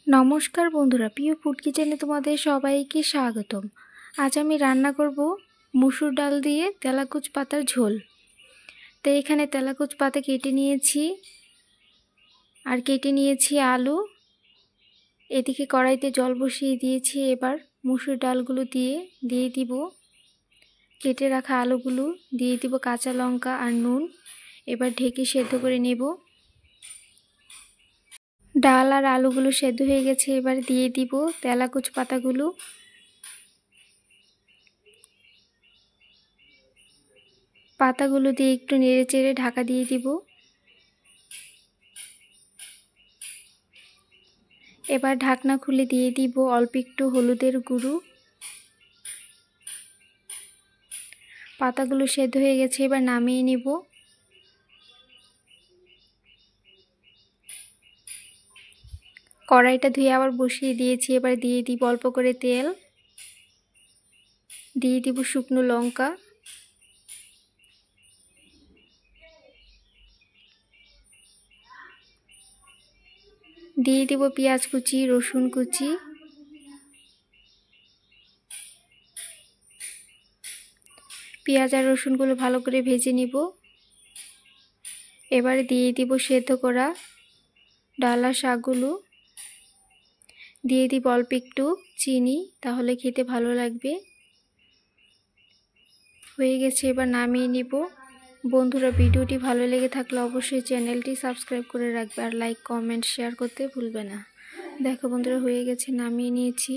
নমস্কার বন্ধুরা, প্রিয় ফুড কিচেনে তোমাদের সবাইকে স্বাগতম। আজ আমি রান্না করব মুসুর ডাল দিয়ে তেলাকুচ পাতার ঝোল। তো এখানে তেলাকুচ পাতা কেটে নিয়েছি আর কেটে নিয়েছি আলু। এদিকে কড়াইতে জল বসিয়ে দিয়েছি। এবার মুসুর ডালগুলো দিয়ে দিব কেটে রাখা আলুগুলো, দিয়ে দিব কাঁচা লঙ্কা আর নুন। এবার ঢেকে সেদ্ধ করে নেব। ডাল আর আলুগুলো সেদ্ধ হয়ে গেছে। এবার দিয়ে দিব তেলাকুচ পাতাগুলো। পাতাগুলো দিয়ে একটু নেড়ে চেড়ে ঢাকা দিয়ে দিব। এবার ঢাকনা খুলে দিয়ে দিব অল্প একটু হলুদের গুঁড়ো। পাতাগুলো সেদ্ধ হয়ে গেছে, এবার নামিয়ে নিব। কড়াইটা ধুয়ে আবার বসিয়ে দিয়েছি। এবার দিয়ে দিব অল্প করে তেল, দিয়ে দিব শুকনো লঙ্কা, দিয়ে দিব পেঁয়াজ কুচি, রসুন কুচি, পেঁয়াজ আর রসুনগুলো ভালো করে ভেজে নিব। এবার দিয়ে দিব সেদ্ধ করা ডাল আর শাকগুলো, দিয়ে দিব অল্প একটু চিনি, তাহলে খেতে ভালো লাগবে। হয়ে গেছে, এবার নামিয়ে নিব। বন্ধুরা, ভিডিওটি ভালো লেগে থাকলে অবশ্যই চ্যানেলটি সাবস্ক্রাইব করে রাখবে আর লাইক, কমেন্ট, শেয়ার করতে ভুলবে না। দেখো বন্ধুরা, হয়ে গেছে, নামিয়ে নিয়েছি।